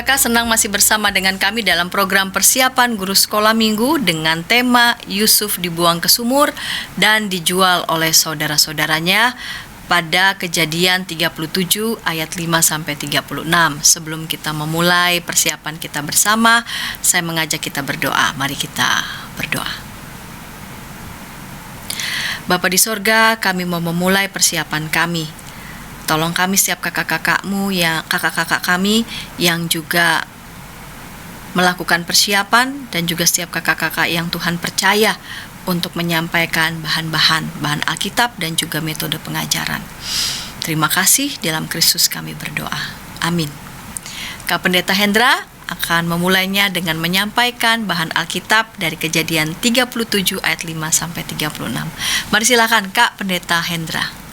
Apakah senang masih bersama dengan kami dalam program persiapan guru sekolah minggu dengan tema Yusuf dibuang ke sumur dan dijual oleh saudara-saudaranya pada Kejadian 37 ayat 5-36. Sebelum kita memulai persiapan kita bersama, saya mengajak kita berdoa. Mari kita berdoa. Bapa di sorga, kami mau memulai persiapan kami. Tolong kami setiap kakak-kakak kami yang juga melakukan persiapan, dan juga setiap kakak-kakak yang Tuhan percaya untuk menyampaikan bahan Alkitab dan juga metode pengajaran. Terima kasih, dalam Kristus kami berdoa. Amin. Kak Pendeta Hendra akan memulainya dengan menyampaikan bahan Alkitab dari Kejadian 37 ayat 5-36. Mari silakan Kak Pendeta Hendra.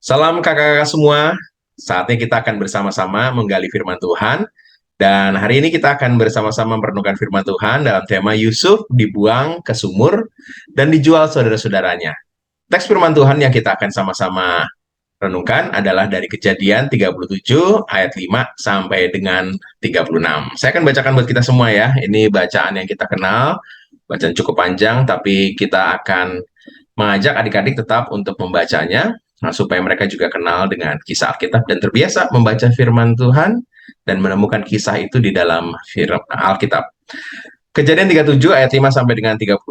Salam kakak-kakak semua, saatnya kita akan bersama-sama menggali firman Tuhan. Dan hari ini kita akan bersama-sama merenungkan firman Tuhan dalam tema Yusuf dibuang ke sumur dan dijual saudara-saudaranya. Teks firman Tuhan yang kita akan sama-sama renungkan adalah dari Kejadian 37 ayat 5 sampai dengan 36. Saya akan bacakan buat kita semua ya, ini bacaan yang kita kenal, bacaan cukup panjang, tapi kita akan mengajak adik-adik tetap untuk membacanya, supaya mereka juga kenal dengan kisah Alkitab dan terbiasa membaca firman Tuhan dan menemukan kisah itu di dalam Alkitab. Kejadian 37 ayat 5 sampai dengan 36.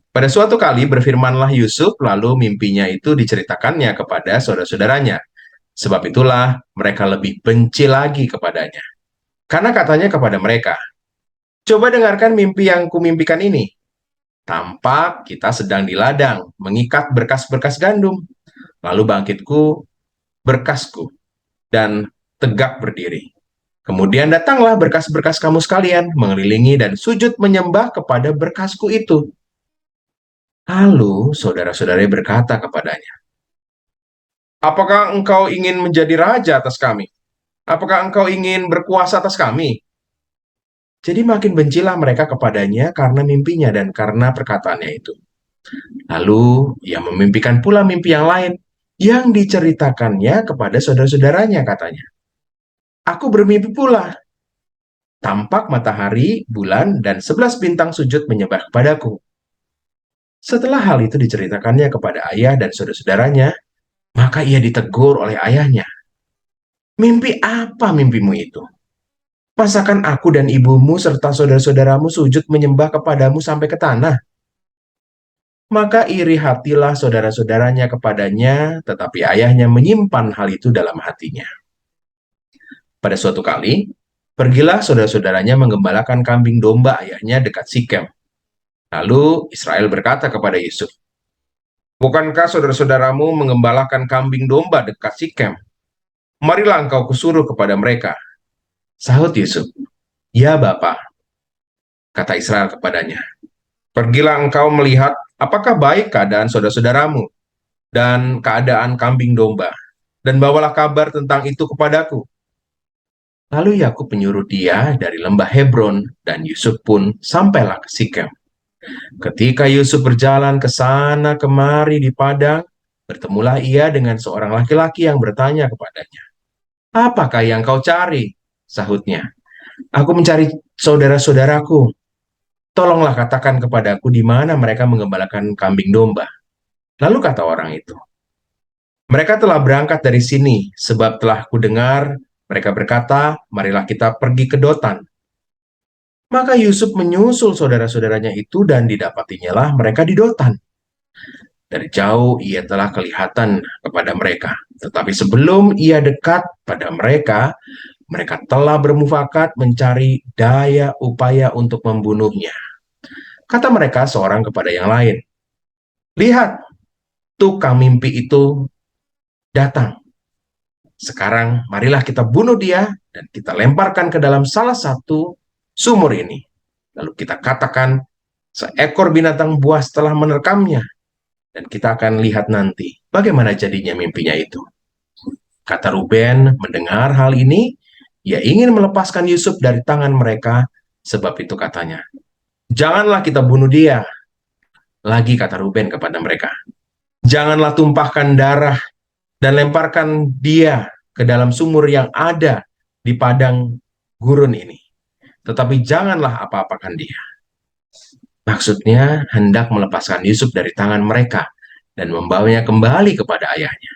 Pada suatu kali berfirmanlah Yusuf, lalu mimpinya itu diceritakannya kepada saudara-saudaranya. Sebab itulah mereka lebih benci lagi kepadanya. Karena katanya kepada mereka, "Coba dengarkan mimpi yang kumimpikan ini. Tampak kita sedang di ladang, mengikat berkas-berkas gandum. Lalu bangkitku berkasku dan tegak berdiri. Kemudian datanglah berkas-berkas kamu sekalian, mengelilingi dan sujud menyembah kepada berkasku itu." Lalu saudara-saudaranya berkata kepadanya, "Apakah engkau ingin menjadi raja atas kami? Apakah engkau ingin berkuasa atas kami?" Jadi makin bencilah mereka kepadanya karena mimpinya dan karena perkataannya itu. Lalu ia memimpikan pula mimpi yang lain, yang diceritakannya kepada saudara-saudaranya, katanya, "Aku bermimpi pula. Tampak matahari, bulan, dan 11 bintang sujud menyembah kepadaku." Setelah hal itu diceritakannya kepada ayah dan saudara-saudaranya, maka ia ditegur oleh ayahnya. "Mimpi apa mimpimu itu? Masakan aku dan ibumu serta saudara-saudaramu sujud menyembah kepadamu sampai ke tanah?" Maka iri hatilah saudara-saudaranya kepadanya, tetapi ayahnya menyimpan hal itu dalam hatinya. Pada suatu kali, pergilah saudara-saudaranya menggembalakan kambing domba ayahnya dekat Sikem. Lalu Israel berkata kepada Yusuf, "Bukankah saudara-saudaramu menggembalakan kambing domba dekat Sikem? Marilah engkau kusuruh kepada mereka." Sahut Yusuf, "Ya Bapa," kata Israel kepadanya. "Pergilah engkau melihat apakah baik keadaan saudara-saudaramu dan keadaan kambing domba, dan bawalah kabar tentang itu kepadaku." Lalu Yakub menyuruh dia dari lembah Hebron, dan Yusuf pun sampailah ke Sikem. Ketika Yusuf berjalan ke sana kemari di padang, bertemulah ia dengan seorang laki-laki yang bertanya kepadanya, "Apakah yang kau cari?" Sahutnya, "Aku mencari saudara-saudaraku. Tolonglah katakan kepadaku di mana mereka menggembalakan kambing domba." Lalu kata orang itu, "Mereka telah berangkat dari sini, sebab telah kudengar mereka berkata, 'Marilah kita pergi ke Dotan.'" Maka Yusuf menyusul saudara-saudaranya itu dan didapatinya lah mereka di Dotan. Dari jauh ia telah kelihatan kepada mereka, tetapi sebelum ia dekat pada mereka, mereka telah bermufakat mencari daya upaya untuk membunuhnya. Kata mereka seorang kepada yang lain, "Lihat, tukang mimpi itu datang. Sekarang marilah kita bunuh dia dan kita lemparkan ke dalam salah satu sumur ini. Lalu kita katakan, seekor binatang buas telah menerkamnya, dan kita akan lihat nanti bagaimana jadinya mimpinya itu." Kata Ruben, mendengar hal ini, ia ingin melepaskan Yusuf dari tangan mereka, sebab itu katanya, "Janganlah kita bunuh dia." Lagi kata Ruben kepada mereka, "Janganlah tumpahkan darah dan lemparkan dia ke dalam sumur yang ada di padang gurun ini, tetapi janganlah apa-apakan dia. Maksudnya hendak melepaskan Yusuf dari tangan mereka dan membawanya kembali kepada ayahnya.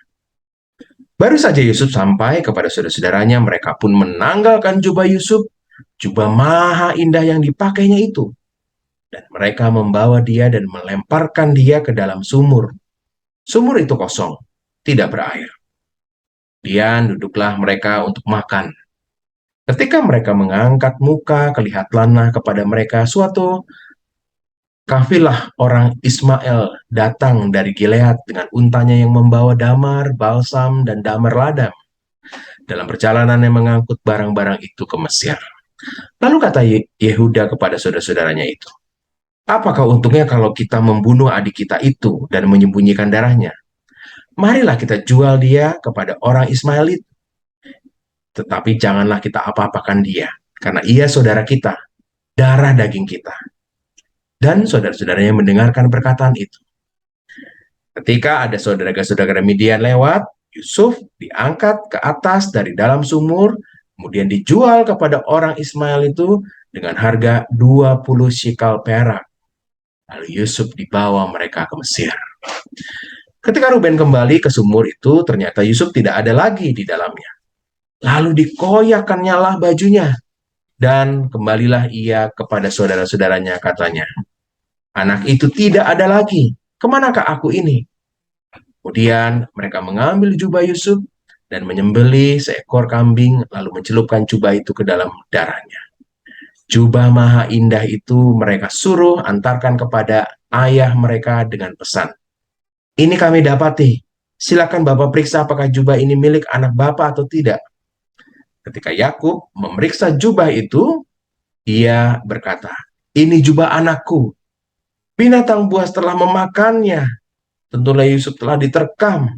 Baru saja Yusuf sampai kepada saudara-saudaranya, mereka pun menanggalkan jubah Yusuf, jubah maha indah yang dipakainya itu. Dan mereka membawa dia dan melemparkan dia ke dalam sumur. Sumur itu kosong, tidak berair. Kemudian duduklah mereka untuk makan. Ketika mereka mengangkat muka, kelihatanlah kepada mereka suatu kafilah orang Ismail datang dari Gilead dengan untanya yang membawa damar, balsam, dan damar ladang. Dalam perjalanannya mengangkut barang-barang itu ke Mesir. Lalu kata Yehuda kepada saudara-saudaranya itu, apakah untungnya kalau kita membunuh adik kita itu dan menyembunyikan darahnya? Marilah kita jual dia kepada orang Ismail itu. Tetapi janganlah kita apa-apakan dia, karena ia saudara kita, darah daging kita. Dan saudara-saudaranya mendengarkan perkataan itu. Ketika ada saudara-saudara Midian lewat, Yusuf diangkat ke atas dari dalam sumur, kemudian dijual kepada orang Ismail itu dengan harga 20 shikal perak. Lalu Yusuf dibawa mereka ke Mesir. Ketika Ruben kembali ke sumur itu, ternyata Yusuf tidak ada lagi di dalamnya. Lalu dikoyakkannya lah bajunya, dan kembalilah ia kepada saudara-saudaranya, katanya, anak itu tidak ada lagi, kemanakah aku ini? Kemudian mereka mengambil jubah Yusuf dan menyembelih seekor kambing, lalu mencelupkan jubah itu ke dalam darahnya. Jubah maha indah itu mereka suruh antarkan kepada ayah mereka dengan pesan, ini kami dapati, silakan Bapak periksa apakah jubah ini milik anak Bapak atau tidak. Ketika Yakub memeriksa jubah itu, ia berkata, ini jubah anakku. Binatang buas telah memakannya. Tentulah Yusuf telah diterkam.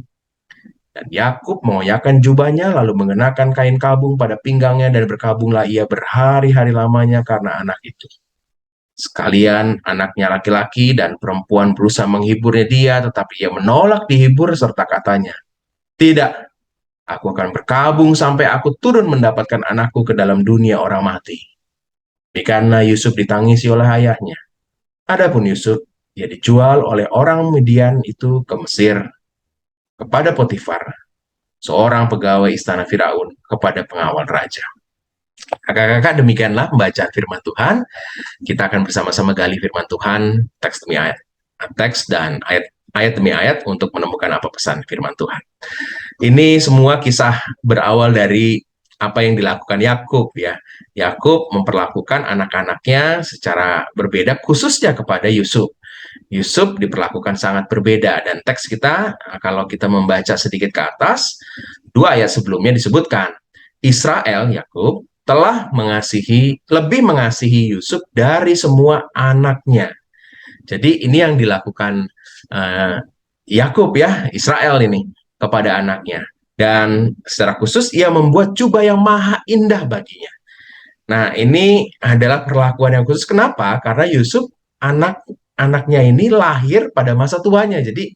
Dan Yakub mengoyakkan jubahnya, lalu mengenakan kain kabung pada pinggangnya, dan berkabunglah ia berhari-hari lamanya karena anak itu. Sekalian anaknya laki-laki dan perempuan berusaha menghiburnya dia, tetapi ia menolak dihibur serta katanya, tidak, aku akan berkabung sampai aku turun mendapatkan anakku ke dalam dunia orang mati. Karena Yusuf ditangisi oleh ayahnya. Adapun Yusuf, dia dijual oleh orang Midian itu ke Mesir, kepada Potifar, seorang pegawai istana Firaun, kepada pengawal raja. Kakak-kakak, demikianlah pembacaan firman Tuhan. Kita akan bersama-sama gali firman Tuhan, teks demi ayat, teks dan ayat demi ayat untuk menemukan apa pesan firman Tuhan. Ini semua kisah berawal dari apa yang dilakukan Yakub ya. Yakub memperlakukan anak-anaknya secara berbeda, khususnya kepada Yusuf. Yusuf diperlakukan sangat berbeda, dan teks kita, kalau kita membaca sedikit ke atas, 2 ayat sebelumnya disebutkan, Israel, Yakub, telah lebih mengasihi Yusuf dari semua anaknya. Jadi ini yang dilakukan Yakub ya, Israel ini, kepada anaknya. Dan secara khusus ia membuat jubah yang maha indah baginya. Nah, ini adalah perlakuan yang khusus. Kenapa? Karena Yusuf anaknya ini lahir pada masa tuanya. Jadi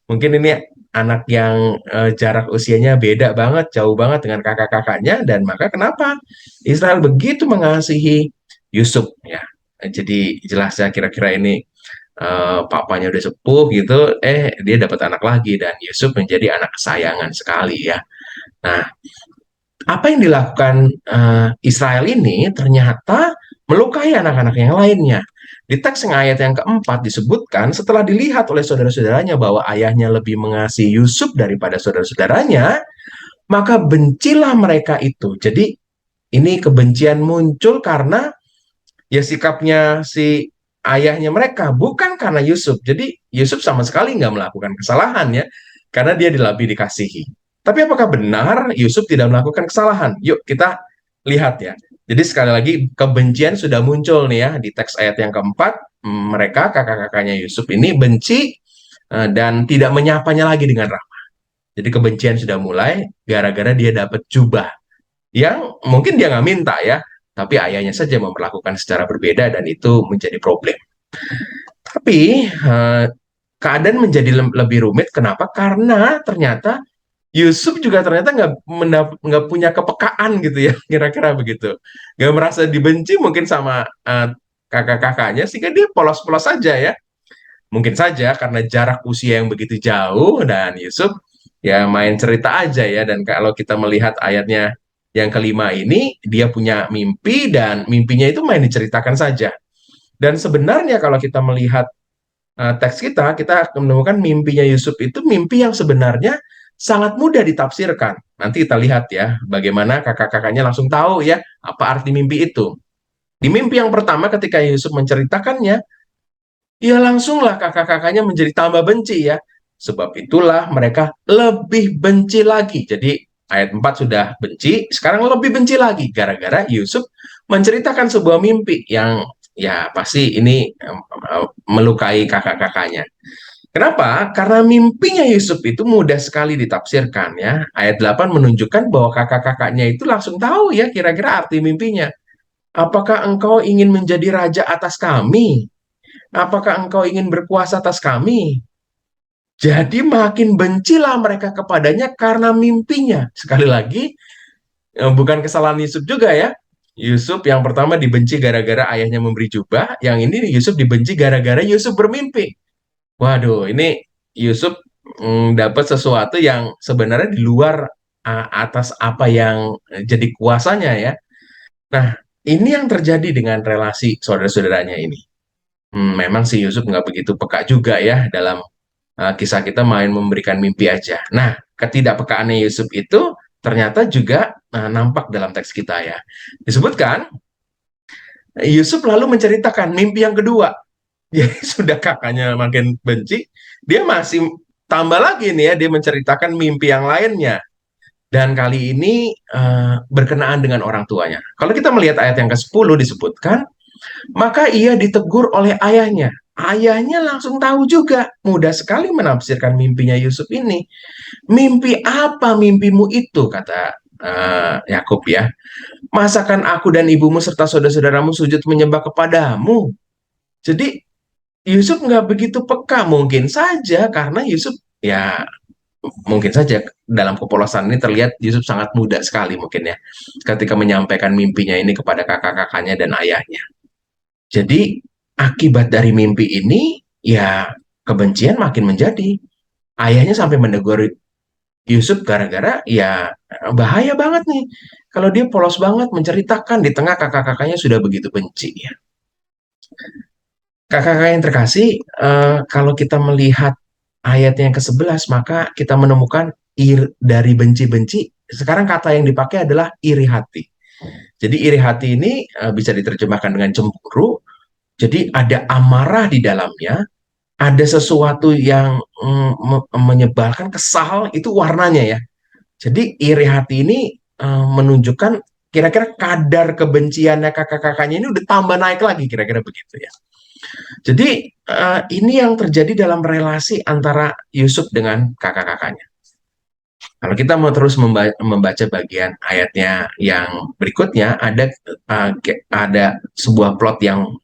mungkin ini anak yang jarak usianya beda banget, jauh banget dengan kakak-kakaknya, dan maka kenapa Israel begitu mengasihi Yusuf ya. Jadi jelas ya, kira-kira ini papanya udah sepuh gitu, dia dapat anak lagi, dan Yusuf menjadi anak kesayangan sekali ya. Nah, apa yang dilakukan Israel ini ternyata melukai anak-anak yang lainnya. Di teks yang ayat yang keempat disebutkan, setelah dilihat oleh saudara-saudaranya bahwa ayahnya lebih mengasihi Yusuf daripada saudara-saudaranya, maka bencilah mereka itu. Jadi ini kebencian muncul karena ya sikapnya si ayahnya mereka, bukan karena Yusuf. Jadi Yusuf sama sekali nggak melakukan kesalahan ya, karena dia lebih dikasihi. Tapi apakah benar Yusuf tidak melakukan kesalahan? Yuk kita lihat ya. Jadi sekali lagi kebencian sudah muncul nih ya di teks ayat yang keempat. Mereka kakak-kakaknya Yusuf ini benci dan tidak menyapanya lagi dengan rahmat. Jadi kebencian sudah mulai gara-gara dia dapat jubah yang mungkin dia nggak minta ya, tapi ayahnya saja memperlakukan secara berbeda, dan itu menjadi problem. Tapi keadaan menjadi lebih rumit. Kenapa? Karena ternyata Yusuf juga ternyata nggak punya kepekaan gitu ya, kira-kira begitu. Nggak merasa dibenci mungkin sama kakak-kakaknya, sehingga dia polos-polos saja ya. Mungkin saja karena jarak usia yang begitu jauh dan Yusuf ya main cerita aja ya. Dan kalau kita melihat ayatnya yang kelima ini, dia punya mimpi dan mimpinya itu main diceritakan saja. Dan sebenarnya kalau kita melihat teks kita akan menemukan mimpinya Yusuf itu mimpi yang sebenarnya sangat mudah ditafsirkan. Nanti kita lihat ya, bagaimana kakak-kakaknya langsung tahu ya apa arti mimpi itu. Di mimpi yang pertama ketika Yusuf menceritakannya, ya langsunglah kakak-kakaknya menjadi tambah benci ya. Sebab itulah mereka lebih benci lagi. Jadi ayat 4 sudah benci, sekarang lebih benci lagi gara-gara Yusuf menceritakan sebuah mimpi yang ya pasti ini melukai kakak-kakaknya. Kenapa? Karena mimpinya Yusuf itu mudah sekali ditafsirkan ya. Ayat 8 menunjukkan bahwa kakak-kakaknya itu langsung tahu ya kira-kira arti mimpinya. Apakah engkau ingin menjadi raja atas kami? Apakah engkau ingin berkuasa atas kami? Jadi makin bencilah mereka kepadanya karena mimpinya. Sekali lagi, bukan kesalahan Yusuf juga ya. Yusuf yang pertama dibenci gara-gara ayahnya memberi jubah, yang ini Yusuf dibenci gara-gara Yusuf bermimpi. Waduh, ini Yusuf dapat sesuatu yang sebenarnya di luar atas apa yang jadi kuasanya ya. Nah, ini yang terjadi dengan relasi saudara-saudaranya ini. Memang si Yusuf nggak begitu peka juga ya dalam kisah kita main memberikan mimpi aja. Nah, ketidakpekaannya Yusuf itu ternyata juga nampak dalam teks kita ya. Disebutkan, Yusuf lalu menceritakan mimpi yang kedua. Jadi sudah kakaknya makin benci, dia masih tambah lagi nih ya, dia menceritakan mimpi yang lainnya. Dan kali ini berkenaan dengan orang tuanya. Kalau kita melihat ayat yang ke-10 disebutkan, maka ia ditegur oleh ayahnya. Ayahnya langsung tahu juga, mudah sekali menafsirkan mimpinya Yusuf ini. Mimpi apa mimpimu itu, kata Yakub ya. Masakan aku dan ibumu serta saudara-saudaramu sujud menyembah kepadamu? Jadi Yusuf nggak begitu peka, mungkin saja karena Yusuf ya mungkin saja dalam kepolosan ini terlihat Yusuf sangat muda sekali mungkin ya ketika menyampaikan mimpinya ini kepada kakak-kakaknya dan ayahnya. Jadi akibat dari mimpi ini ya kebencian makin menjadi. Ayahnya sampai menegur Yusuf gara-gara ya bahaya banget nih kalau dia polos banget menceritakan di tengah kakak-kakaknya sudah begitu benci ya. Kakak-kakak yang terkasih, kalau kita melihat ayat yang ke-11, maka kita menemukan dari benci-benci, sekarang kata yang dipakai adalah iri hati. Jadi iri hati ini bisa diterjemahkan dengan cemburu, jadi ada amarah di dalamnya, ada sesuatu yang menyebalkan, kesal, itu warnanya ya. Jadi iri hati ini menunjukkan kira-kira kadar kebenciannya kakak-kakaknya ini udah tambah naik lagi, kira-kira begitu ya. Jadi ini yang terjadi dalam relasi antara Yusuf dengan kakak-kakaknya. Kalau kita mau terus membaca bagian ayatnya yang berikutnya, ada sebuah plot yang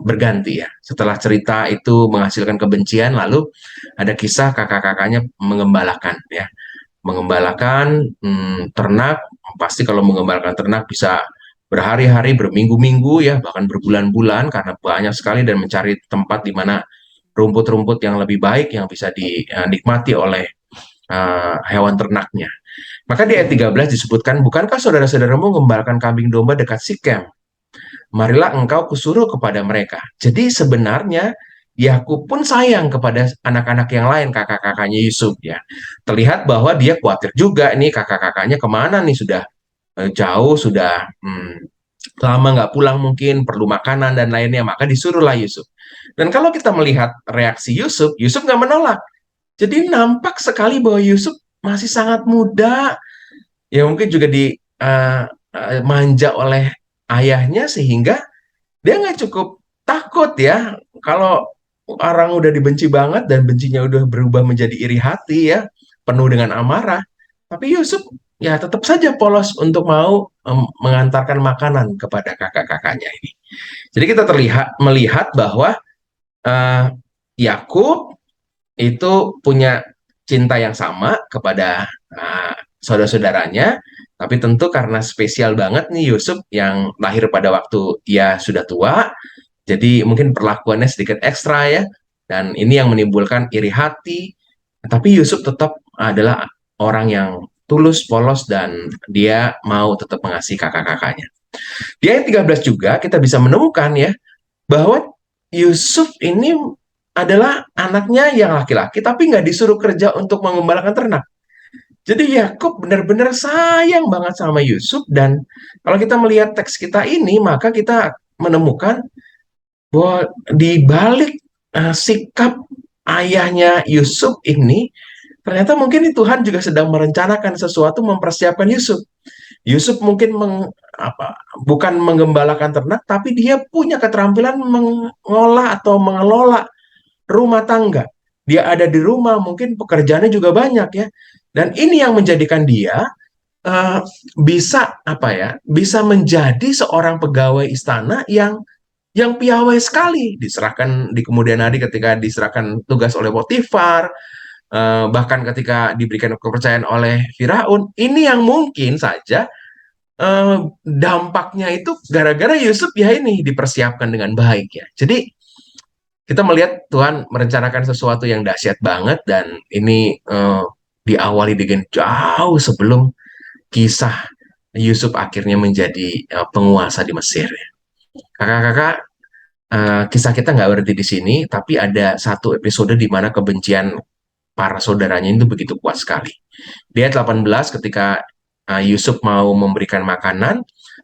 berganti ya. Setelah cerita itu menghasilkan kebencian, lalu ada kisah kakak-kakaknya mengembalakan ya, mengembalakan ternak. Pasti kalau mengembalakan ternak bisa berhari-hari, berminggu-minggu ya, bahkan berbulan-bulan karena banyak sekali dan mencari tempat di mana rumput-rumput yang lebih baik yang bisa dinikmati oleh hewan ternaknya. Maka di ayat 13 disebutkan, bukankah saudara-saudaramu mengembalakan kambing domba dekat Sikem? Marilah engkau kusuruh kepada mereka. Jadi sebenarnya Yakub pun sayang kepada anak-anak yang lain, kakak-kakaknya Yusuf ya. Terlihat bahwa dia khawatir juga nih kakak-kakaknya kemana nih, sudah jauh, sudah lama nggak pulang mungkin, perlu makanan dan lainnya, maka disuruhlah Yusuf. Dan kalau kita melihat reaksi Yusuf, Yusuf nggak menolak. Jadi nampak sekali bahwa Yusuf masih sangat muda, ya mungkin juga dimanja oleh ayahnya sehingga dia nggak cukup takut ya. Kalau orang udah dibenci banget dan bencinya udah berubah menjadi iri hati ya, penuh dengan amarah. Tapi Yusuf ya tetap saja polos untuk mau mengantarkan makanan kepada kakak-kakaknya ini. Jadi kita melihat bahwa uh, Yakub itu punya cinta yang sama kepada saudara-saudaranya, tapi tentu karena spesial banget nih Yusuf yang lahir pada waktu ia sudah tua, jadi mungkin perlakuannya sedikit ekstra ya, dan ini yang menimbulkan iri hati. Tapi Yusuf tetap adalah orang yang tulus, polos, dan dia mau tetap mengasihi kakak-kakaknya. Di ayat 13 juga kita bisa menemukan ya, bahwa Yusuf ini adalah anaknya yang laki-laki, tapi nggak disuruh kerja untuk mengembalakan ternak. Jadi Yakub benar-benar sayang banget sama Yusuf, dan kalau kita melihat teks kita ini, maka kita menemukan bahwa di balik sikap ayahnya Yusuf ini, ternyata mungkin Tuhan juga sedang merencanakan sesuatu, mempersiapkan Yusuf. Yusuf mungkin bukan menggembalakan ternak, tapi dia punya keterampilan mengolah atau mengelola rumah tangga. Dia ada di rumah, mungkin pekerjaannya juga banyak ya. Dan ini yang menjadikan dia eh, bisa bisa menjadi seorang pegawai istana yang piawai sekali, diserahkan di kemudian hari ketika diserahkan tugas oleh Potifar, bahkan ketika diberikan kepercayaan oleh Firaun. Ini yang mungkin saja dampaknya itu gara-gara Yusuf ya ini dipersiapkan dengan baik ya. Jadi kita melihat Tuhan merencanakan sesuatu yang dahsyat banget, dan ini diawali dengan jauh sebelum kisah Yusuf akhirnya menjadi penguasa di Mesir. Kakak-kakak, kisah kita nggak berhenti di sini, tapi ada satu episode di mana kebencian para saudaranya itu begitu kuat sekali. Di ayat 18 ketika Yusuf mau memberikan makanan,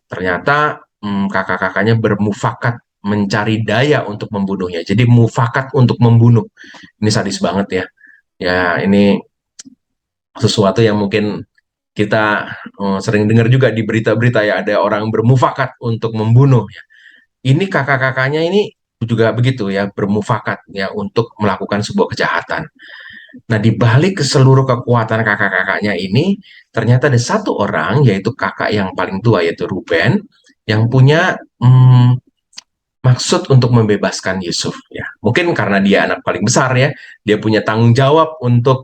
ternyata kakak-kakaknya bermufakat mencari daya untuk membunuhnya. Jadi mufakat untuk membunuh. Ini sadis banget ya. Ya, ini sesuatu yang mungkin kita sering dengar juga di berita-berita ya, ada orang bermufakat untuk membunuh. Ini kakak-kakaknya ini juga begitu ya, bermufakat ya untuk melakukan sebuah kejahatan. Nah, di balik ke seluruh kekuatan kakak-kakaknya ini, ternyata ada satu orang, yaitu kakak yang paling tua, yaitu Ruben, yang punya maksud untuk membebaskan Yusuf. Ya, mungkin karena dia anak paling besar ya, dia punya tanggung jawab untuk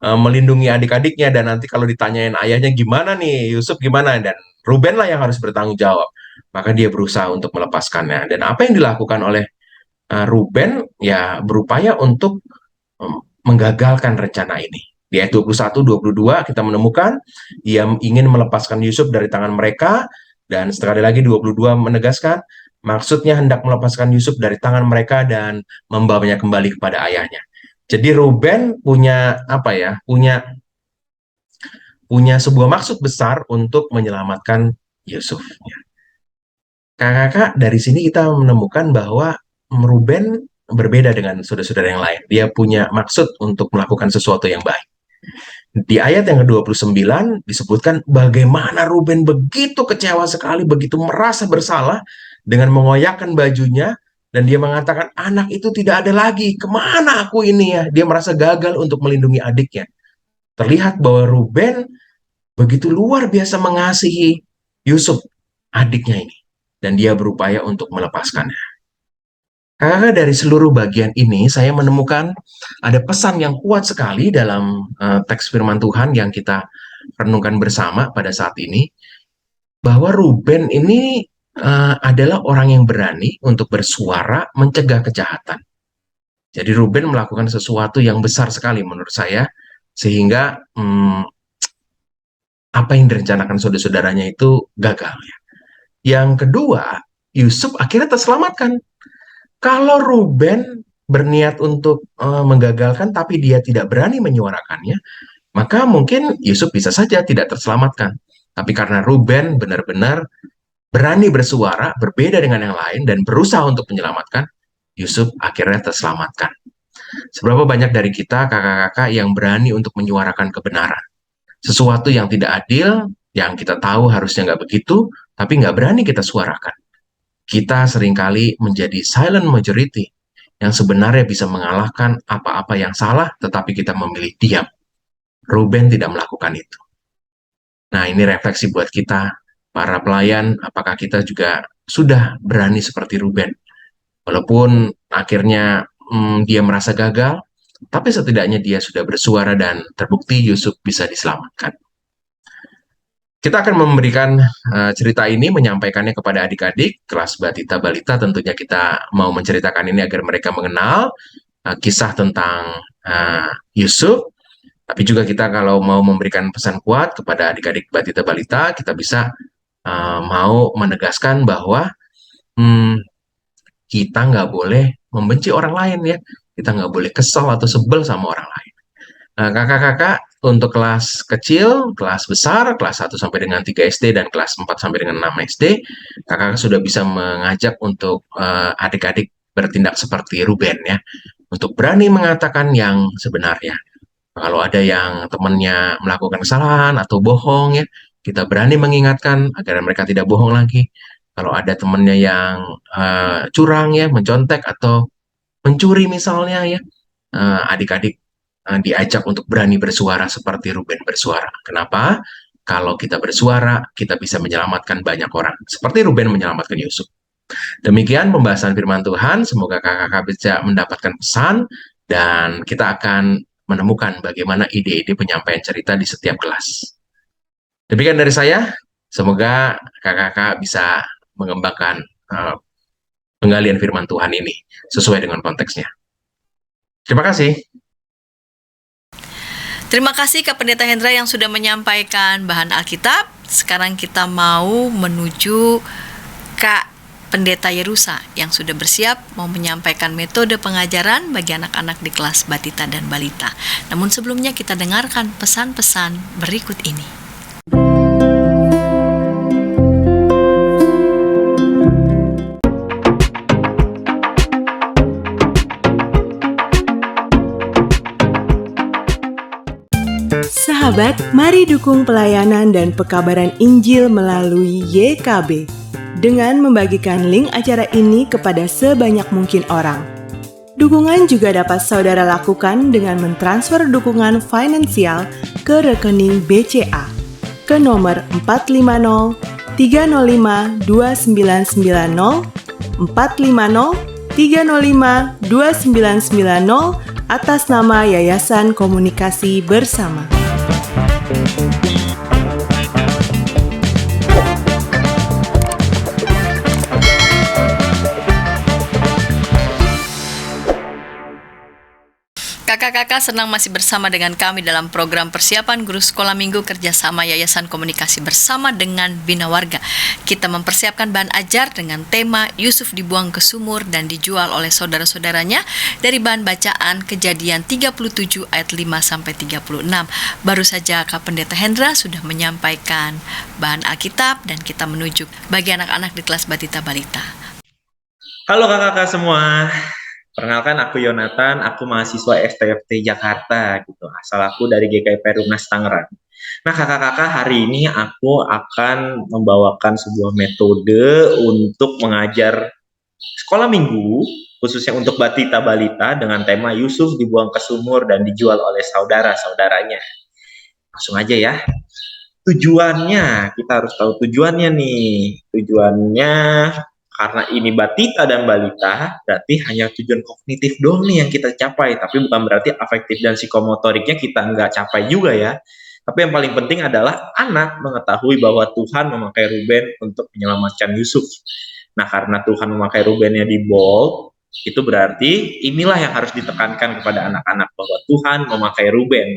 melindungi adik-adiknya, dan nanti kalau ditanyain ayahnya gimana nih, Yusuf gimana, dan Ruben lah yang harus bertanggung jawab. Maka dia berusaha untuk melepaskannya. Dan apa yang dilakukan oleh Ruben ya berupaya untuk menggagalkan rencana ini. Di ayat 21, 22 kita menemukan ia ingin melepaskan Yusuf dari tangan mereka, dan sekali lagi 22 menegaskan maksudnya hendak melepaskan Yusuf dari tangan mereka dan membawanya kembali kepada ayahnya. Jadi Ruben punya punya punya sebuah maksud besar untuk menyelamatkan Yusuf. Kakak, dari sini kita menemukan bahwa Ruben berbeda dengan saudara-saudara yang lain. Dia punya maksud untuk melakukan sesuatu yang baik. Di ayat yang ke-29 disebutkan bagaimana Ruben begitu kecewa sekali, begitu merasa bersalah dengan mengoyakkan bajunya, dan dia mengatakan, anak itu tidak ada lagi, kemana aku ini ya? Dia merasa gagal untuk melindungi adiknya. Terlihat bahwa Ruben begitu luar biasa mengasihi Yusuf, adiknya ini, dan dia berupaya untuk melepaskannya. Karena dari seluruh bagian ini saya menemukan ada pesan yang kuat sekali dalam teks firman Tuhan yang kita renungkan bersama pada saat ini, bahwa Ruben ini adalah orang yang berani untuk bersuara mencegah kejahatan. Jadi Ruben melakukan sesuatu yang besar sekali menurut saya, sehingga apa yang direncanakan saudara-saudaranya itu gagal. Yang kedua, Yusuf akhirnya terselamatkan. Kalau Ruben berniat untuk menggagalkan, tapi dia tidak berani menyuarakannya, maka mungkin Yusuf bisa saja tidak terselamatkan. Tapi karena Ruben benar-benar berani bersuara, berbeda dengan yang lain, dan berusaha untuk menyelamatkan, Yusuf akhirnya terselamatkan. Seberapa banyak dari kita, kakak-kakak, yang berani untuk menyuarakan kebenaran? Sesuatu yang tidak adil, yang kita tahu harusnya nggak begitu, tapi nggak berani kita suarakan. Kita seringkali menjadi silent majority yang sebenarnya bisa mengalahkan apa-apa yang salah, tetapi kita memilih diam. Ruben tidak melakukan itu. Nah, ini refleksi buat kita, para pelayan, apakah kita juga sudah berani seperti Ruben? Walaupun akhirnya dia merasa gagal, Tapi setidaknya dia sudah bersuara dan terbukti Yusuf bisa diselamatkan. Kita akan memberikan cerita ini, menyampaikannya kepada adik-adik kelas Batita Balita. Tentunya kita mau menceritakan ini agar mereka mengenal kisah tentang Yusuf. Tapi juga kita kalau mau memberikan pesan kuat kepada adik-adik Batita Balita, kita bisa mau menegaskan bahwa kita nggak boleh membenci orang lain ya. Kita nggak boleh kesal atau sebel sama orang lain. Kakak-kakak untuk kelas kecil, kelas besar, kelas 1 sampai dengan 3 SD dan kelas 4 sampai dengan 6 SD, kakak sudah bisa mengajak untuk adik-adik bertindak seperti Ruben ya, untuk berani mengatakan yang sebenarnya. Kalau ada yang temannya melakukan kesalahan atau bohong ya, kita berani mengingatkan agar mereka tidak bohong lagi. Kalau ada temannya yang curang ya, mencontek atau mencuri misalnya ya, adik-adik diajak untuk berani bersuara seperti Ruben bersuara. Kenapa? Kalau kita bersuara, kita bisa menyelamatkan banyak orang. Seperti Ruben menyelamatkan Yusuf. Demikian pembahasan firman Tuhan. Semoga kakak-kakak bisa mendapatkan pesan dan kita akan menemukan bagaimana ide-ide penyampaian cerita di setiap kelas. Demikian dari saya. Semoga kakak-kakak bisa mengembangkan penggalian firman Tuhan ini sesuai dengan konteksnya. Terima kasih. Terima kasih Kak Pendeta Hendra yang sudah menyampaikan bahan Alkitab. Sekarang kita mau menuju Kak Pendeta Yerusa yang sudah bersiap mau menyampaikan metode pengajaran bagi anak-anak di kelas Batita dan Balita. Namun sebelumnya kita dengarkan pesan-pesan berikut ini. Sahabat, mari dukung pelayanan dan pekabaran Injil melalui YKB dengan membagikan link acara ini kepada sebanyak mungkin orang. Dukungan juga dapat saudara lakukan dengan mentransfer dukungan finansial ke rekening BCA ke nomor 450 305 2990 450 305 2990 atas nama Yayasan Komunikasi Bersama. Kakak-kakak senang masih bersama dengan kami dalam program persiapan guru sekolah minggu kerjasama Yayasan Komunikasi Bersama dengan Bina Warga. Kita mempersiapkan bahan ajar dengan tema Yusuf dibuang ke sumur dan dijual oleh saudara-saudaranya dari bahan bacaan Kejadian 37 ayat 5-36. Baru saja Kak Pendeta Hendra sudah menyampaikan bahan Alkitab dan kita menuju bagi anak-anak di kelas Batita Balita. Halo kakak-kakak semua. Perkenalkan aku Yonatan, aku mahasiswa STFT Jakarta gitu. Asal aku dari GKI Perumnas Tangerang. Nah kakak-kakak, hari ini aku akan membawakan sebuah metode untuk mengajar sekolah minggu, khususnya untuk Batita Balita dengan tema Yusuf dibuang ke sumur dan dijual oleh saudara-saudaranya. Langsung aja ya. Tujuannya, kita harus tahu tujuannya nih. Tujuannya karena ini Batita dan Balita, berarti hanya tujuan kognitif doang nih yang kita capai, tapi bukan berarti afektif dan psikomotoriknya kita nggak capai juga ya. Tapi yang paling penting adalah anak mengetahui bahwa Tuhan memakai Ruben untuk menyelamatkan Yusuf. Nah, karena Tuhan memakai Rubennya di bold, itu berarti inilah yang harus ditekankan kepada anak-anak, bahwa Tuhan memakai Ruben.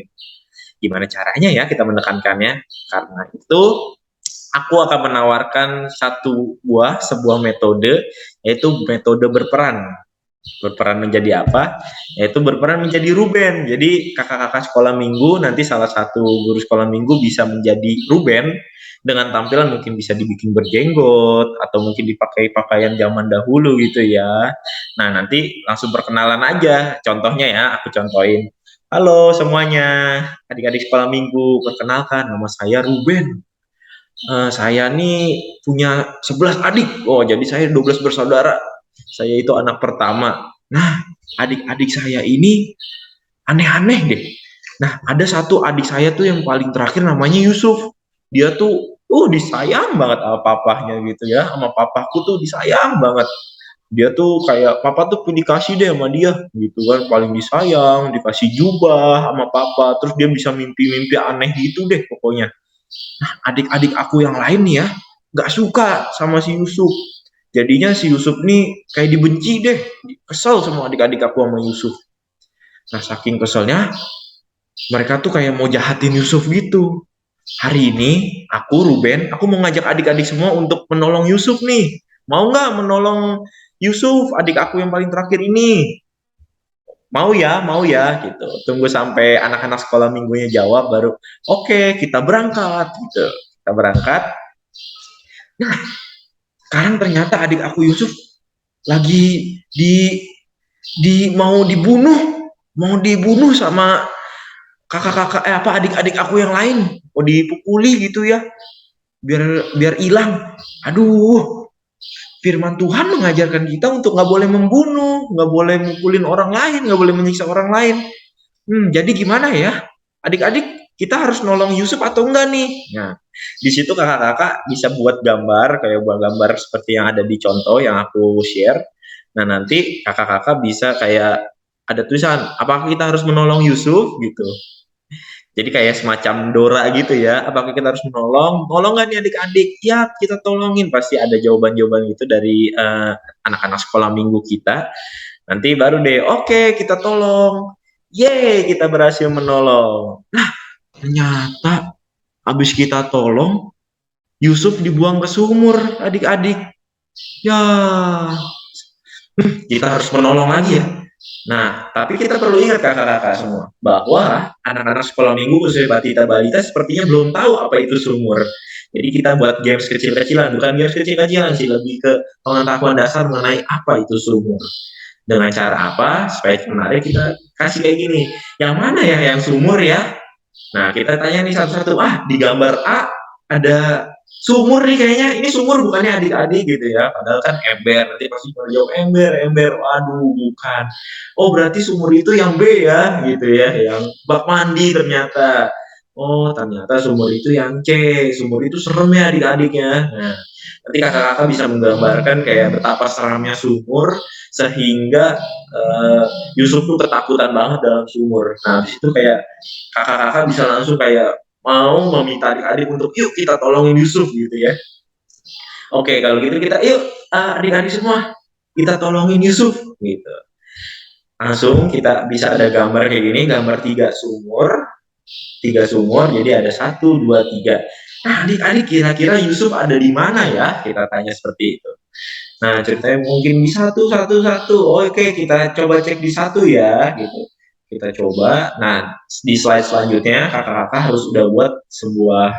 Gimana caranya ya kita menekankannya? Karena itu aku akan menawarkan sebuah metode, yaitu metode berperan. Berperan menjadi apa? Yaitu berperan menjadi Ruben. Jadi kakak-kakak sekolah minggu, nanti salah satu guru sekolah minggu bisa menjadi Ruben, dengan tampilan mungkin bisa dibikin berjenggot, atau mungkin dipakai pakaian zaman dahulu gitu ya. Nah nanti langsung perkenalan aja, contohnya ya, aku contohin. Halo semuanya, adik-adik sekolah minggu, perkenalkan nama saya Ruben. Saya nih punya 11 adik. Oh, jadi saya 12 bersaudara. Saya itu anak pertama. Nah, adik-adik saya ini aneh-aneh deh. Nah, ada satu adik saya tuh yang paling terakhir namanya Yusuf. Dia tuh disayang banget sama papahnya gitu ya. Sama papaku tuh disayang banget. Dia tuh kayak papa tuh dikasih deh sama dia gitu kan, paling disayang, dikasih jubah sama papa, terus dia bisa mimpi-mimpi aneh gitu deh pokoknya. Adik-adik aku yang lain nih ya nggak suka sama si Yusuf. Jadinya si Yusuf nih kayak dibenci deh, kesel sama adik-adik aku sama Yusuf. Nah saking keselnya mereka tuh kayak mau jahatin Yusuf gitu. Hari ini aku Ruben, aku mau ngajak adik-adik semua untuk menolong Yusuf nih. Mau nggak menolong Yusuf, adik aku yang paling terakhir ini? Mau ya, gitu. Tunggu sampai anak-anak sekolah minggunya jawab, baru oke, kita berangkat, gitu. Kita berangkat. Nah, sekarang ternyata adik aku Yusuf lagi mau dibunuh sama kakak-kakak adik-adik aku yang lain, mau dipukuli gitu ya, biar biar hilang. Aduh, firman Tuhan mengajarkan kita untuk nggak boleh membunuh, nggak boleh mukulin orang lain, nggak boleh menyiksa orang lain. Jadi gimana ya, adik-adik, kita harus nolong Yusuf atau enggak nih? Nah, di situ kakak-kakak bisa buat gambar, kayak buat gambar seperti yang ada di contoh yang aku share. Nah, nanti kakak-kakak bisa kayak ada tulisan, apakah kita harus menolong Yusuf gitu. Jadi kayak semacam Dora gitu ya. Apakah kita harus menolong? Tolong nggak nih adik-adik? Ya, kita tolongin. Pasti ada jawaban-jawaban gitu dari anak-anak sekolah minggu kita. Nanti baru deh, oke, kita tolong. Yeay, kita berhasil menolong. Nah, ternyata habis kita tolong, Yusuf dibuang ke sumur, adik-adik. Ya, kita harus menolong lagi ya. Nah, tapi kita perlu ingat kakak-kakak semua, bahwa anak-anak sekolah minggu khususnya balita sepertinya belum tahu apa itu sumur. Jadi kita buat games kecil-kecilan, bukan games kecil-kecilan sih, lebih ke pengetahuan dasar mengenai apa itu sumur. Dengan cara apa? Supaya menarik kita kasih kayak gini, yang mana ya yang sumur ya? Nah, kita tanya nih satu-satu, di gambar A ada sumur nih kayaknya, ini sumur bukannya adik-adik gitu ya, padahal kan ember, nanti pasti pada jawab ember, waduh bukan. Oh berarti sumur itu yang B ya, gitu ya, yang bak mandi ternyata. Oh ternyata sumur itu yang C, sumur itu serem ya adik-adik ya. Nah, nanti kakak-kakak bisa menggambarkan kayak betapa seramnya sumur, sehingga Yusuf tuh ketakutan banget dalam sumur. Nah, di situ kayak kakak-kakak bisa langsung kayak mau meminta adik-adik untuk yuk kita tolongin Yusuf gitu ya. Oke, kalau gitu kita yuk adik-adik semua kita tolongin Yusuf gitu. Langsung kita bisa ada gambar kayak gini, gambar tiga sumur, jadi ada 1, 2, 3. Nah, adik-adik kira-kira Yusuf ada di mana ya? Kita tanya seperti itu. Nah, ceritanya mungkin di satu. Oke, kita coba cek di 1 ya, gitu. Kita coba. Nah, di slide selanjutnya kakak-kakak harus udah buat sebuah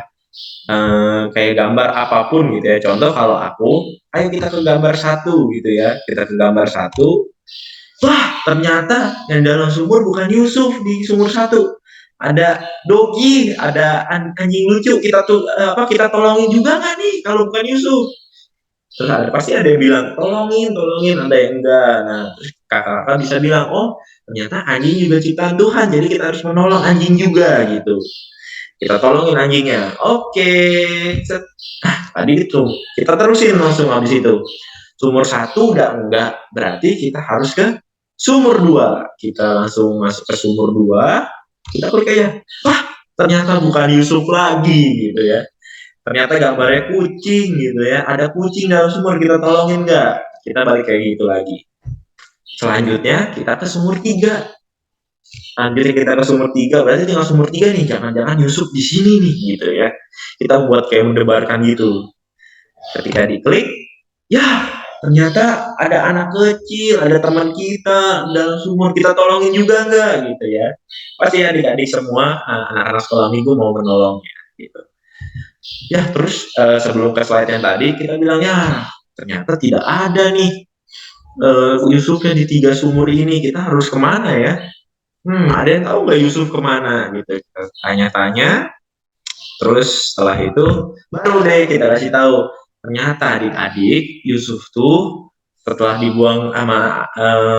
kayak gambar apapun gitu ya. Contoh kalau aku, ayo kita ke gambar 1 gitu ya. Kita ke gambar 1. Wah, ternyata yang dalam sumur bukan Yusuf di sumur 1. Ada Dogi, ada anjing lucu. Kita tolongin juga nggak nih kalau bukan Yusuf? Terus pasti ada yang bilang tolongin, ada yang enggak. Nah, terus kakak-kakak bisa bilang, oh ternyata anjing juga ciptaan Tuhan, jadi kita harus menolong anjing juga gitu. Kita tolongin anjingnya. Oke, tadi itu kita terusin langsung habis itu. Sumur 1 udah enggak, berarti kita harus ke sumur 2. Kita langsung masuk ke sumur 2. Kita percaya, ternyata bukan Yusuf lagi gitu ya. Ternyata gambarnya kucing gitu ya. Ada kucing dalam sumur, kita tolongin nggak? Kita balik kayak gitu lagi. Selanjutnya kita ke sumur 3. Lanjutnya kita ke sumur 3, berarti tinggal sumur 3 nih. Jangan-jangan Yusuf di sini nih gitu ya. Kita buat kayak mendebarkan gitu. Ketika diklik, ya ternyata ada anak kecil, ada teman kita dalam sumur, kita tolongin juga nggak gitu ya. Pasti adik-adik semua anak-anak sekolah minggu mau menolongnya gitu. Ya, terus sebelum ke slide yang tadi, kita bilang, ya ternyata tidak ada nih Yusufnya di 3 sumur ini, kita harus kemana ya? Ada yang tahu nggak Yusuf kemana? Gitu, kita tanya-tanya, terus setelah itu, baru deh kita kasih tahu, ternyata adik-adik, Yusuf tuh setelah dibuang sama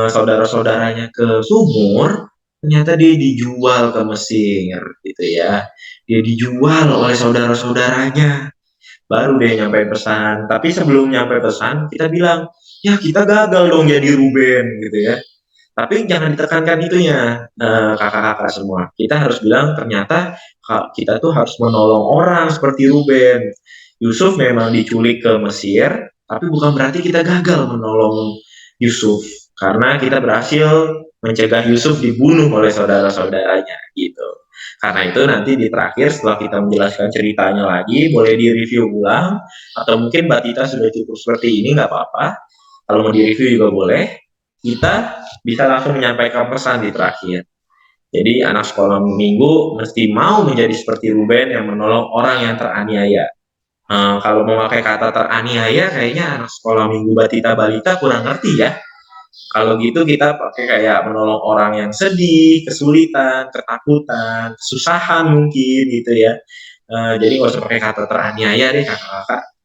saudara-saudaranya ke sumur, ternyata dia dijual ke Mesir, gitu ya. Dia dijual oleh saudara-saudaranya. Baru dia nyampe pesan. Tapi sebelum nyampe pesan, kita bilang, ya kita gagal dong jadi Ruben gitu ya. Tapi jangan ditekankan itunya, kakak-kakak semua. Kita harus bilang ternyata kita tuh harus menolong orang seperti Ruben. Yusuf memang diculik ke Mesir, tapi bukan berarti kita gagal menolong Yusuf. Karena kita berhasil mencegah Yusuf dibunuh oleh saudara-saudaranya gitu. Karena itu nanti di terakhir setelah kita menjelaskan ceritanya lagi, boleh di-review ulang, atau mungkin Mbak Tita sudah cukup seperti ini, nggak apa-apa. Kalau mau di-review juga boleh. Kita bisa langsung menyampaikan pesan di terakhir. Jadi anak sekolah minggu mesti mau menjadi seperti Ruben yang menolong orang yang teraniaya. Kalau memakai kata teraniaya, kayaknya anak sekolah minggu Batita Balita kurang ngerti ya. Kalau gitu kita pakai kayak menolong orang yang sedih, kesulitan, ketakutan, kesusahan mungkin gitu ya. Jadi nggak usah pakai kata teraniaya deh kakak-kakak.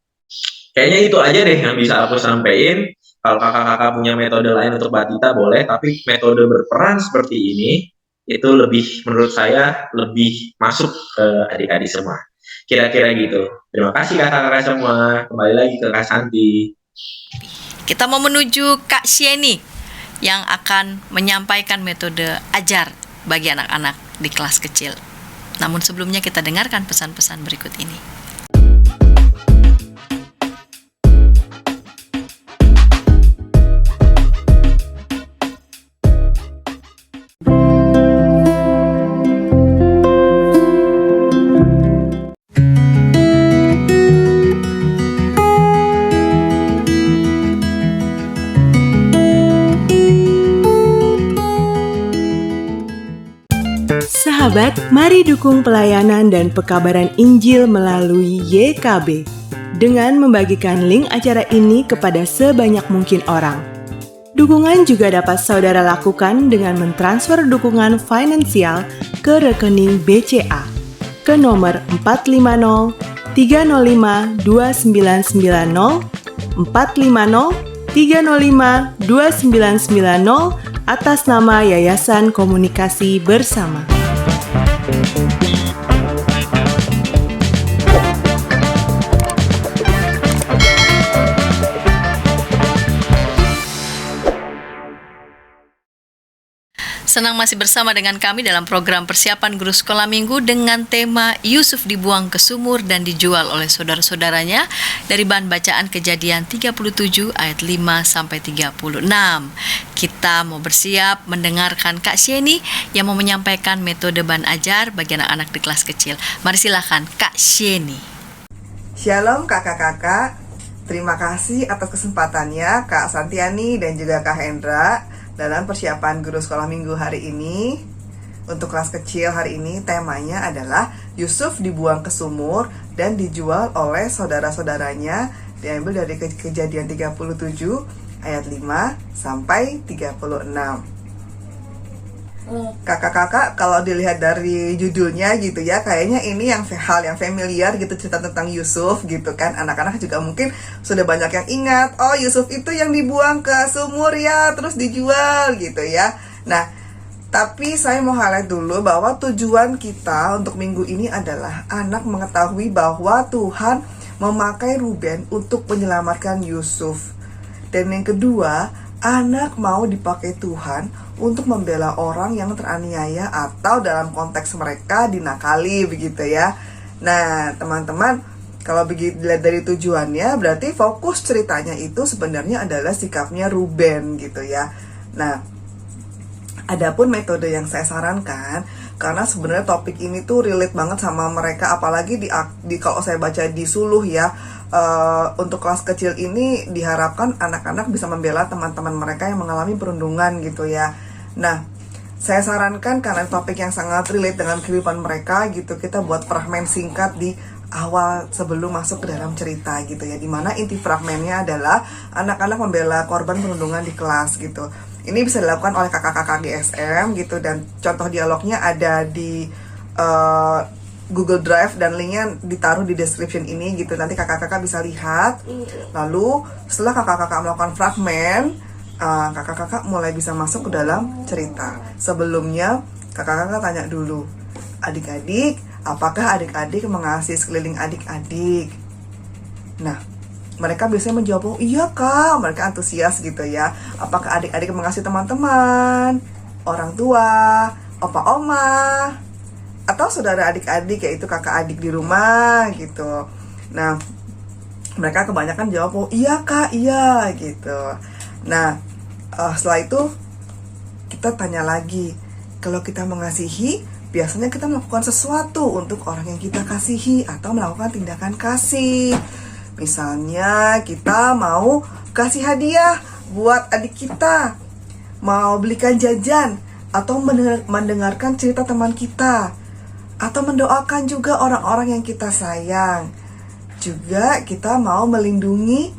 Kayaknya itu aja deh yang bisa aku sampaikan. Kalau kakak-kakak punya metode lain untuk Batita boleh, tapi metode berperan seperti ini itu lebih menurut saya lebih masuk ke adik-adik semua. Kira-kira gitu. Terima kasih kakak-kakak semua. Kembali lagi ke Kak Santi. Kita mau menuju Kak Sieni yang akan menyampaikan metode ajar bagi anak-anak di kelas kecil. Namun sebelumnya kita dengarkan pesan-pesan berikut ini. Sahabat, mari dukung pelayanan dan pekabaran Injil melalui YKB dengan membagikan link acara ini kepada sebanyak mungkin orang. Dukungan juga dapat saudara lakukan dengan mentransfer dukungan finansial ke rekening BCA ke nomor 450 305 2990 450 305 2990 atas nama Yayasan Komunikasi Bersama. Senang masih bersama dengan kami dalam program persiapan guru sekolah minggu dengan tema Yusuf dibuang ke sumur dan dijual oleh saudara-saudaranya dari bahan bacaan Kejadian 37 ayat 5 sampai 36. Kita mau bersiap mendengarkan Kak Sieni yang mau menyampaikan metode bahan ajar bagi anak-anak di kelas kecil. Mari silakan Kak Sieni. Shalom kakak-kakak, terima kasih atas kesempatannya Kak Santiani dan juga Kak Hendra dalam persiapan guru sekolah minggu hari ini. Untuk kelas kecil hari ini temanya adalah Yusuf dibuang ke sumur dan dijual oleh saudara-saudaranya, diambil dari Kejadian 37 ayat 5 sampai 36. Kakak-kakak, kalau dilihat dari judulnya gitu ya, kayaknya ini hal yang familiar gitu, cerita tentang Yusuf gitu kan. Anak-anak juga mungkin sudah banyak yang ingat, oh Yusuf itu yang dibuang ke sumur ya, terus dijual gitu ya. Nah, tapi saya mau highlight dulu bahwa tujuan kita untuk minggu ini adalah anak mengetahui bahwa Tuhan memakai Ruben untuk menyelamatkan Yusuf. Dan yang kedua, anak mau dipakai Tuhan untuk membela orang yang teraniaya atau dalam konteks mereka dinakali begitu ya. Nah, teman-teman, kalau begitu dilihat dari tujuannya, berarti fokus ceritanya itu sebenarnya adalah sikapnya Ruben gitu ya. Nah, adapun metode yang saya sarankan, karena sebenarnya topik ini tuh relate banget sama mereka, apalagi di kalau saya baca di Suluh ya. Untuk kelas kecil ini diharapkan anak-anak bisa membela teman-teman mereka yang mengalami perundungan gitu ya. Nah, saya sarankan karena topik yang sangat relate dengan kehidupan mereka gitu, kita buat fragmen singkat di awal sebelum masuk ke dalam cerita gitu ya, dimana inti fragmennya adalah anak-anak membela korban perundungan di kelas gitu. Ini bisa dilakukan oleh kakak-kakak GSM gitu, dan contoh dialognya ada di Google Drive dan linknya ditaruh di description ini gitu, nanti kakak-kakak bisa lihat. Lalu setelah kakak-kakak melakukan fragmen, kakak-kakak mulai bisa masuk ke dalam cerita. Sebelumnya kakak-kakak tanya dulu, adik-adik, apakah adik-adik mengasihi sekeliling adik-adik? Nah, mereka biasanya menjawab, oh iya kak, mereka antusias gitu ya. Apakah adik-adik mengasih teman-teman, orang tua, opa oma, atau saudara adik-adik, yaitu kakak adik di rumah gitu. Nah, mereka kebanyakan jawab, oh iya kak, iya gitu. Nah, setelah itu kita tanya lagi, kalau kita mengasihi, biasanya kita melakukan sesuatu untuk orang yang kita kasihi atau melakukan tindakan kasih. Misalnya kita mau kasih hadiah buat adik kita, mau belikan jajan, atau mendengarkan cerita teman kita, atau mendoakan juga orang-orang yang kita sayang. Juga kita mau melindungi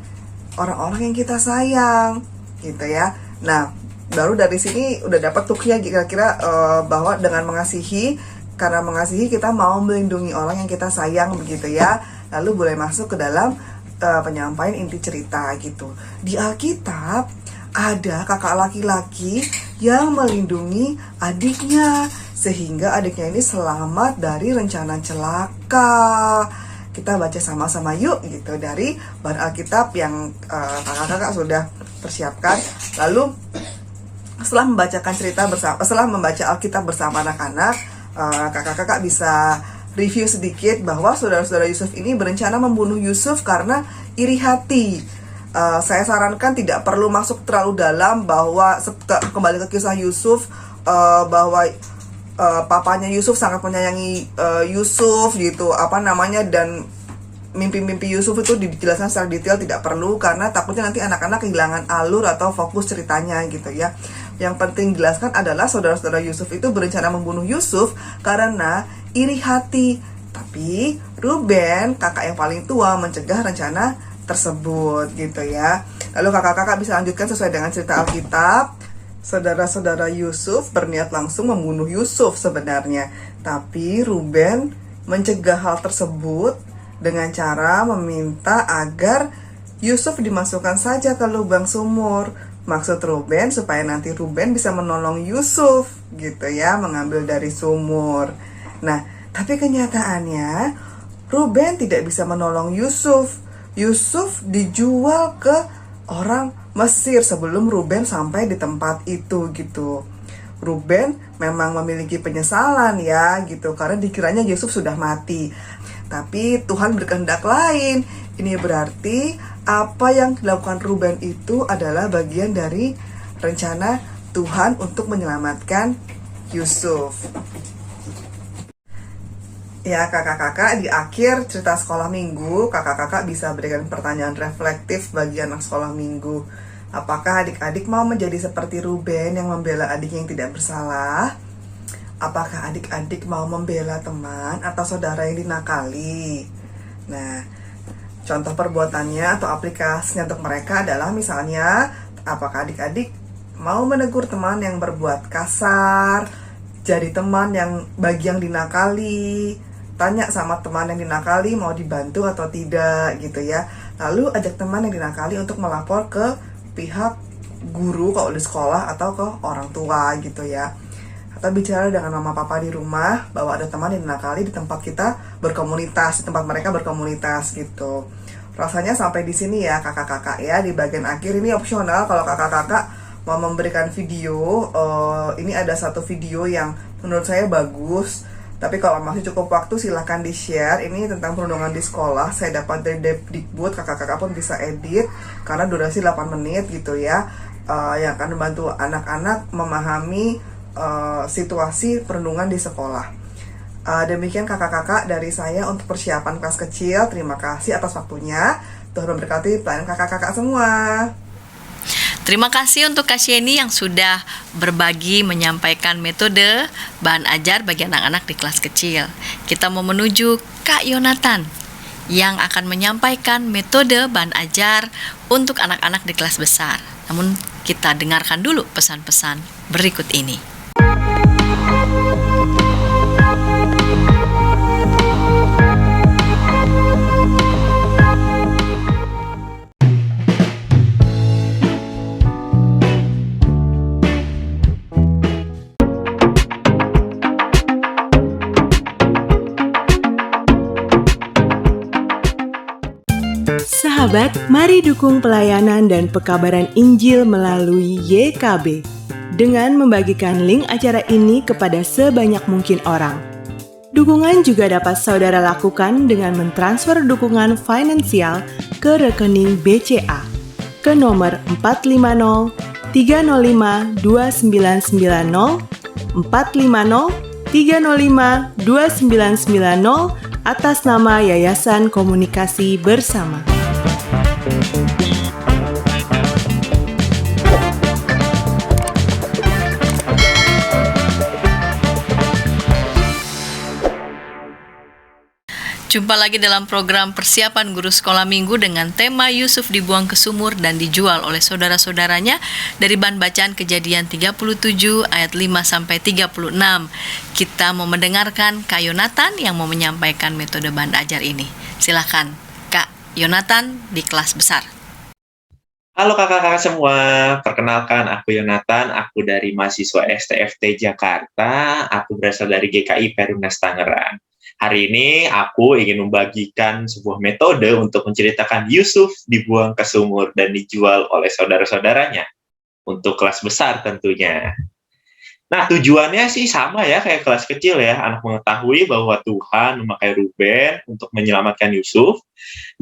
orang-orang yang kita sayang, gitu ya. Nah, baru dari sini udah dapat tuknya kira-kira bahwa dengan mengasihi, karena mengasihi kita mau melindungi orang yang kita sayang, begitu ya. Lalu boleh masuk ke dalam penyampaian inti cerita gitu. Di Alkitab ada kakak laki-laki yang melindungi adiknya sehingga adiknya ini selamat dari rencana celaka. Kita baca sama-sama yuk gitu dari bahan Alkitab yang kakak-kakak sudah persiapkan. Lalu setelah membacakan cerita bersama, setelah membaca Alkitab bersama anak-anak, kakak-kakak bisa review sedikit bahwa saudara-saudara Yusuf ini berencana membunuh Yusuf karena iri hati. Saya sarankan tidak perlu masuk terlalu dalam bahwa kembali ke kisah Yusuf, bahwa papanya Yusuf sangat menyayangi Yusuf gitu, dan mimpi-mimpi Yusuf itu dijelaskan secara detail, tidak perlu karena takutnya nanti anak-anak kehilangan alur atau fokus ceritanya gitu ya. Yang penting dijelaskan adalah saudara-saudara Yusuf itu berencana membunuh Yusuf karena iri hati. Tapi Ruben, kakak yang paling tua, mencegah rencana tersebut gitu ya. Lalu kakak-kakak bisa lanjutkan sesuai dengan cerita Alkitab. Saudara-saudara Yusuf berniat langsung membunuh Yusuf sebenarnya, tapi Ruben mencegah hal tersebut dengan cara meminta agar Yusuf dimasukkan saja ke lubang sumur. Maksud Ruben supaya nanti Ruben bisa menolong Yusuf gitu ya, mengambil dari sumur. Nah, tapi kenyataannya Ruben tidak bisa menolong Yusuf. Yusuf dijual ke orang Mesir sebelum Ruben sampai di tempat itu gitu. Ruben memang memiliki penyesalan ya gitu, karena dikiranya Yusuf sudah mati. Tapi Tuhan berkehendak lain. Ini berarti apa yang dilakukan Ruben itu adalah bagian dari rencana Tuhan untuk menyelamatkan Yusuf. Ya kakak-kakak, di akhir cerita sekolah minggu, kakak-kakak bisa berikan pertanyaan reflektif bagi anak sekolah minggu. Apakah adik-adik mau menjadi seperti Ruben yang membela adiknya yang tidak bersalah? Apakah adik-adik mau membela teman atau saudara yang dinakali? Nah, contoh perbuatannya atau aplikasinya untuk mereka adalah misalnya, apakah adik-adik mau menegur teman yang berbuat kasar, jadi teman yang bagi yang dinakali, tanya sama teman yang dinakali mau dibantu atau tidak gitu ya. Lalu ajak teman yang dinakali untuk melapor ke pihak guru kalau di sekolah atau ke orang tua gitu ya. Atau bicara dengan mama papa di rumah bahwa ada teman yang dinakali di tempat kita berkomunitas, di tempat mereka berkomunitas gitu. Rasanya sampai di sini ya kakak-kakak ya. Di bagian akhir ini opsional kalau kakak-kakak mau memberikan video. Ini ada satu video yang menurut saya bagus, tapi kalau masih cukup waktu silahkan di-share. Ini tentang perundungan di sekolah, saya dapat dari Depdikbud. Kakak-kakak pun bisa edit karena durasi 8 menit gitu ya, yang akan membantu anak-anak memahami situasi perundungan di sekolah. Demikian kakak-kakak dari saya untuk persiapan kelas kecil. Terima kasih atas waktunya. Tuhan memberkati pelayanan kakak-kakak semua. Terima kasih untuk Kak Sheni yang sudah berbagi menyampaikan metode bahan ajar bagi anak-anak di kelas kecil. Kita mau menuju Kak Yonatan yang akan menyampaikan metode bahan ajar untuk anak-anak di kelas besar. Namun kita dengarkan dulu pesan-pesan berikut ini. Sahabat, mari dukung pelayanan dan pekabaran Injil melalui YKB dengan membagikan link acara ini kepada sebanyak mungkin orang. Dukungan juga dapat saudara lakukan dengan mentransfer dukungan finansial ke rekening BCA ke nomor 450 305 2990 450 305 2990 atas nama Yayasan Komunikasi Bersama. Jumpa lagi dalam program persiapan guru sekolah minggu dengan tema Yusuf dibuang ke sumur dan dijual oleh saudara-saudaranya dari bahan bacaan Kejadian 37 ayat 5-36. Kita mau mendengarkan Kak Yonatan yang mau menyampaikan metode bahan ajar ini. Silakan Kak Yonatan di kelas besar. Halo kakak-kakak semua, perkenalkan aku Yonatan, aku dari mahasiswa STFT Jakarta, aku berasal dari GKI Perumnas Tangerang. Hari ini aku ingin membagikan sebuah metode untuk menceritakan Yusuf dibuang ke sumur dan dijual oleh saudara-saudaranya. Untuk kelas besar tentunya. Nah, tujuannya sih sama ya kayak kelas kecil ya. Anak mengetahui bahwa Tuhan memakai Ruben untuk menyelamatkan Yusuf.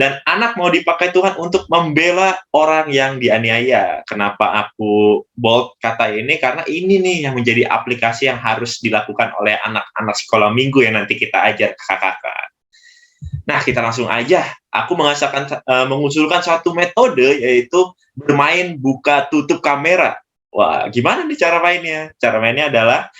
Dan anak mau dipakai Tuhan untuk membela orang yang dianiaya. Kenapa aku bold kata ini? Karena ini nih yang menjadi aplikasi yang harus dilakukan oleh anak-anak sekolah minggu yang nanti kita ajar ke kakak-kakak. Nah, kita langsung aja. Aku mengusulkan satu metode, yaitu bermain buka tutup kamera. Wah, gimana nih cara mainnya? Cara mainnya adalah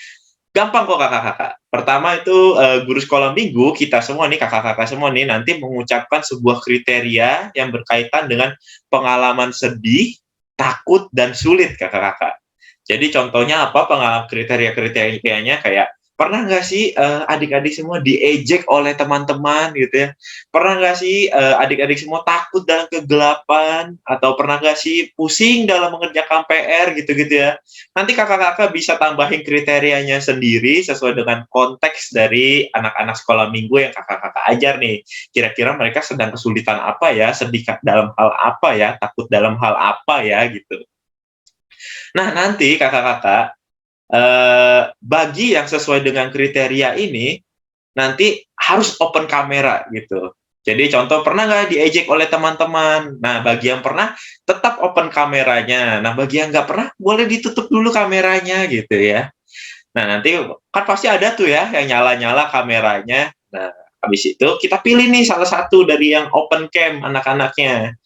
gampang kok kakak-kakak. Pertama itu guru sekolah minggu, kita semua nih, kakak-kakak semua nih, nanti mengucapkan sebuah kriteria yang berkaitan dengan pengalaman sedih, takut, dan sulit kakak-kakak. Jadi contohnya apa pengalaman kriteria-kriterianya kayak, pernah nggak sih adik-adik semua diejek oleh teman-teman gitu ya? Pernah nggak sih adik-adik semua takut dalam kegelapan? Atau pernah nggak sih pusing dalam mengerjakan PR gitu-gitu ya? Nanti kakak-kakak bisa tambahin kriterianya sendiri sesuai dengan konteks dari anak-anak sekolah minggu yang kakak-kakak ajar nih. Kira-kira mereka sedang kesulitan apa ya? Sedih dalam hal apa ya? Takut dalam hal apa ya? Gitu. Nah, nanti kakak-kakak bagi yang sesuai dengan kriteria ini nanti harus open kamera gitu. Jadi contoh, pernah nggak diejek oleh teman-teman? Nah, bagi yang pernah tetap open kameranya. Nah, bagi yang nggak pernah boleh ditutup dulu kameranya gitu ya. Nah, nanti kan pasti ada tuh ya yang nyala-nyala kameranya. Nah, habis itu kita pilih nih salah satu dari yang open cam anak-anaknya.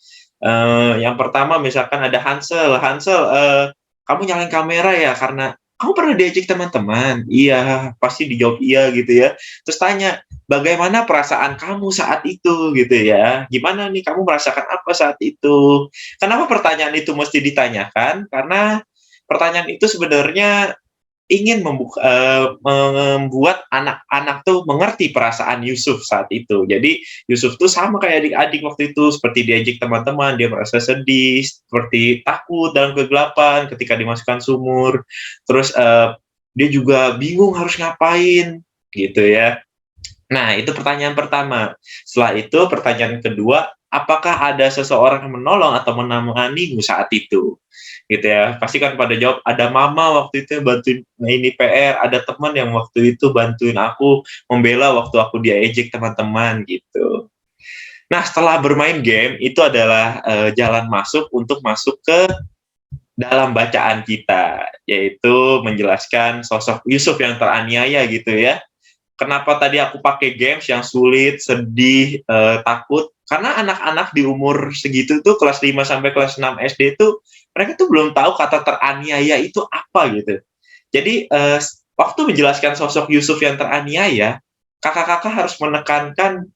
Yang pertama misalkan ada Hansel, kamu nyalain kamera ya karena kamu pernah diejek teman-teman? Iya, pasti dijawab iya gitu ya. Terus tanya, bagaimana perasaan kamu saat itu gitu ya? Gimana nih kamu merasakan apa saat itu? Kenapa pertanyaan itu mesti ditanyakan? Karena pertanyaan itu sebenarnya ingin membuat anak-anak tuh mengerti perasaan Yusuf saat itu. Jadi Yusuf tuh sama kayak adik-adik waktu itu, seperti diejek teman-teman, dia merasa sedih, seperti takut dalam kegelapan ketika dimasukkan sumur. Terus dia juga bingung harus ngapain gitu ya. Nah, itu pertanyaan pertama. Setelah itu pertanyaan kedua, apakah ada seseorang yang menolong atau menemanimu saat itu? Gitu ya, pasti kan pada jawab, ada mama waktu itu yang bantuin ini PR, ada teman yang waktu itu bantuin aku membela waktu aku diejek teman-teman gitu. Nah, setelah bermain game, itu adalah jalan masuk untuk masuk ke dalam bacaan kita, yaitu menjelaskan sosok Yusuf yang teraniaya gitu ya. Kenapa tadi aku pakai games yang sulit, sedih, takut? Karena anak-anak di umur segitu tuh kelas 5 sampai kelas 6 SD itu mereka tuh belum tahu kata teraniaya itu apa gitu. Jadi waktu menjelaskan sosok Yusuf yang teraniaya, kakak-kakak harus menekankan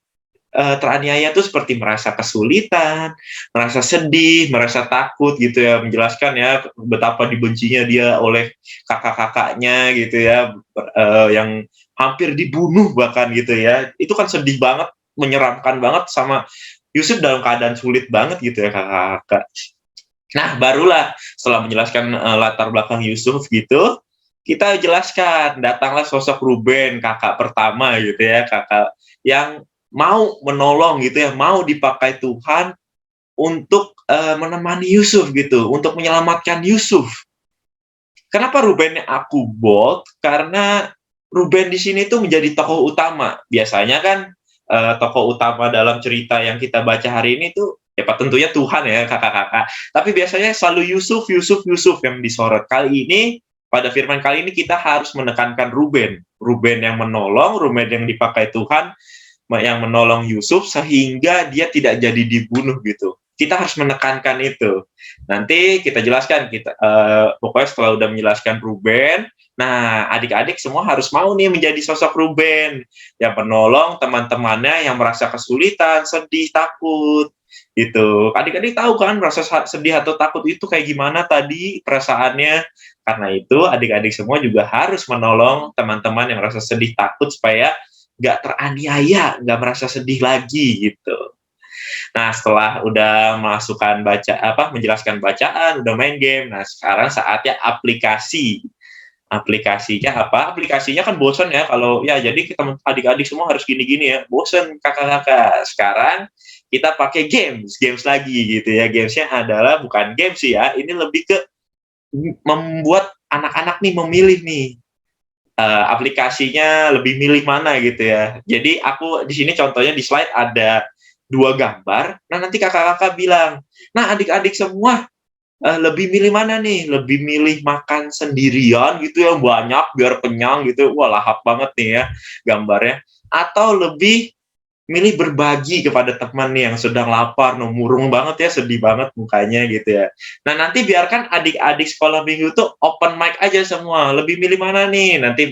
teraniaya itu seperti merasa kesulitan, merasa sedih, merasa takut gitu ya, menjelaskan ya betapa dibencinya dia oleh kakak-kakaknya gitu ya, yang hampir dibunuh bahkan gitu ya. Itu kan sedih banget, menyeramkan banget sama Yusuf dalam keadaan sulit banget gitu ya kakak-kakak. Nah, barulah setelah menjelaskan latar belakang Yusuf gitu, kita jelaskan, datanglah sosok Ruben, kakak pertama gitu ya, kakak yang mau menolong gitu ya, mau dipakai Tuhan untuk menemani Yusuf gitu, untuk menyelamatkan Yusuf. Kenapa Ruben yang aku bold? Karena Ruben di sini tuh menjadi tokoh utama. Biasanya kan tokoh utama dalam cerita yang kita baca hari ini tuh ya tentunya Tuhan ya kakak-kakak. Tapi biasanya selalu Yusuf, Yusuf, Yusuf yang disorot. Kali ini pada firman kali ini kita harus menekankan Ruben. Ruben yang menolong, Ruben yang dipakai Tuhan, yang menolong Yusuf sehingga dia tidak jadi dibunuh gitu. Kita harus menekankan itu. Nanti kita jelaskan, pokoknya setelah udah menjelaskan Ruben, nah adik-adik semua harus mau nih menjadi sosok Ruben yang menolong teman-temannya yang merasa kesulitan, sedih, takut gitu. Adik-adik tahu kan rasa sedih atau takut itu kayak gimana tadi perasaannya. Karena itu adik-adik semua juga harus menolong teman-teman yang merasa sedih, takut supaya nggak teraniaya, nggak merasa sedih lagi gitu. Nah, setelah udah menjelaskan bacaan, udah main game. Nah, sekarang saatnya aplikasi. Aplikasinya apa? Aplikasinya kan bosan ya kalau ya jadi kita adik-adik semua harus gini-gini ya. Bosan kakak-kakak. Sekarang kita pakai games lagi gitu ya. Gamesnya adalah bukan games sih ya. Ini lebih ke membuat anak-anak nih memilih nih. Aplikasinya lebih milih mana gitu ya. Jadi aku di sini contohnya di slide ada 2 gambar. Nah, nanti kakak-kakak bilang, nah adik-adik semua lebih milih mana nih? Lebih milih makan sendirian gitu ya, banyak biar kenyang gitu. Wah, lahap banget nih ya gambarnya. Atau lebih milih berbagi kepada teman nih yang sedang lapar, murung banget ya, sedih banget mukanya gitu ya. Nah, nanti biarkan adik-adik sekolah minggu tuh open mic aja semua. Lebih milih mana nih? Nanti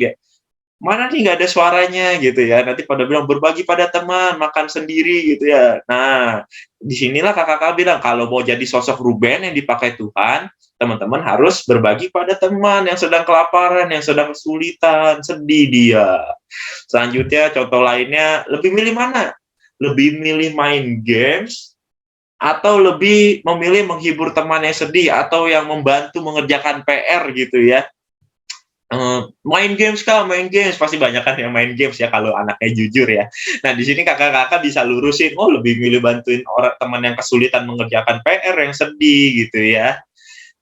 mana nih nggak ada suaranya gitu ya. Nanti pada bilang berbagi pada teman, makan sendiri gitu ya. Nah, disinilah kakak-kakak bilang kalau mau jadi sosok Ruben yang dipakai Tuhan, teman-teman harus berbagi pada teman yang sedang kelaparan, yang sedang kesulitan, sedih dia. Selanjutnya contoh lainnya, lebih milih mana? Lebih milih main games atau lebih memilih menghibur teman yang sedih atau yang membantu mengerjakan PR gitu ya. Main games pasti banyak kan yang main games ya kalau anaknya jujur ya. Nah di sini kakak-kakak bisa lurusin, lebih milih bantuin orang teman yang kesulitan mengerjakan PR yang sedih gitu ya.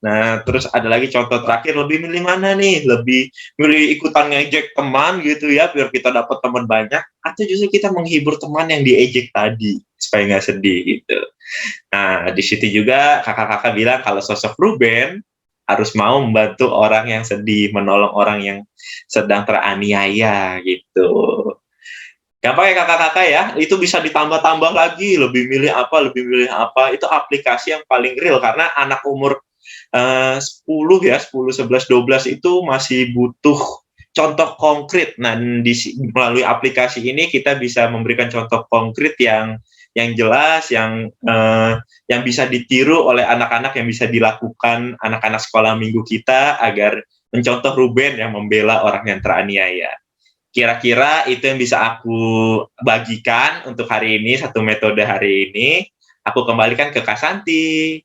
Nah terus ada lagi contoh terakhir, lebih milih mana nih? Lebih milih ikutan ngejek teman gitu ya biar kita dapat teman banyak, atau justru kita menghibur teman yang diejek tadi supaya nggak sedih gitu. Nah di situ juga kakak-kakak bilang kalau sosok Ruben harus mau membantu orang yang sedih, menolong orang yang sedang teraniaya gitu. Gampang ya kakak-kakak ya, itu bisa ditambah-tambah lagi, lebih milih apa, itu aplikasi yang paling real, karena anak umur 10 ya, 10, 11, 12 itu masih butuh contoh konkret. Nah, melalui aplikasi ini kita bisa memberikan contoh konkret yang jelas, yang bisa ditiru oleh anak-anak, yang bisa dilakukan anak-anak sekolah minggu kita agar mencontoh Ruben yang membela orang yang teraniaya. Kira-kira itu yang bisa aku bagikan untuk hari ini, satu metode hari ini. Aku kembalikan ke Kak Santi.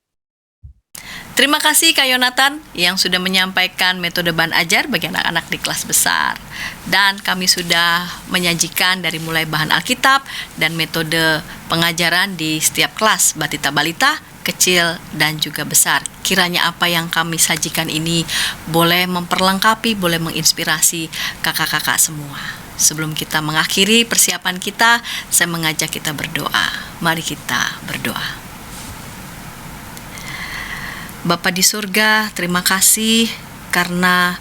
Terima kasih Kak Yonatan yang sudah menyampaikan metode bahan ajar bagi anak-anak di kelas besar. Dan kami sudah menyajikan dari mulai bahan Alkitab dan metode pengajaran di setiap kelas, batita balita, kecil dan juga besar. Kiranya apa yang kami sajikan ini boleh memperlengkapi, boleh menginspirasi kakak-kakak semua. Sebelum kita mengakhiri persiapan kita, saya mengajak kita berdoa. Mari kita berdoa. Bapa di surga, terima kasih karena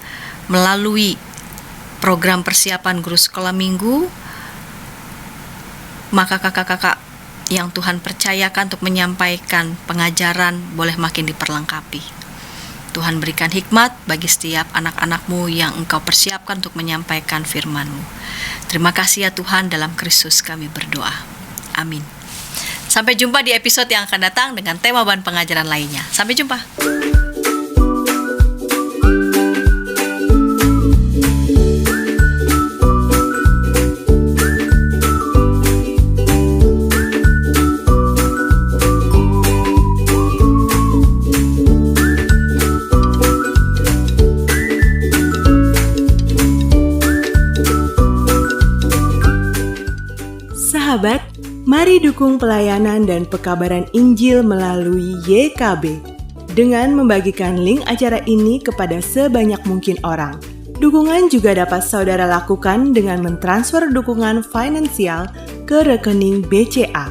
melalui program persiapan guru sekolah minggu, maka kakak-kakak yang Tuhan percayakan untuk menyampaikan pengajaran boleh makin diperlengkapi. Tuhan berikan hikmat bagi setiap anak-anak-Mu yang Engkau persiapkan untuk menyampaikan firman-Mu. Terima kasih ya Tuhan, dalam Kristus kami berdoa. Amin. Sampai jumpa di episode yang akan datang dengan tema bahan pengajaran lainnya. Sampai jumpa. Sahabat, Mari dukung pelayanan dan pekabaran Injil melalui YKB dengan membagikan link acara ini kepada sebanyak mungkin orang. Dukungan juga dapat saudara lakukan dengan mentransfer dukungan finansial ke rekening BCA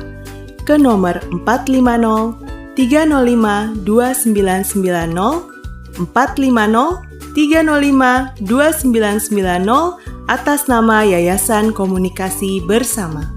ke nomor 450 305 2990 450 305 2990 atas nama Yayasan Komunikasi Bersama.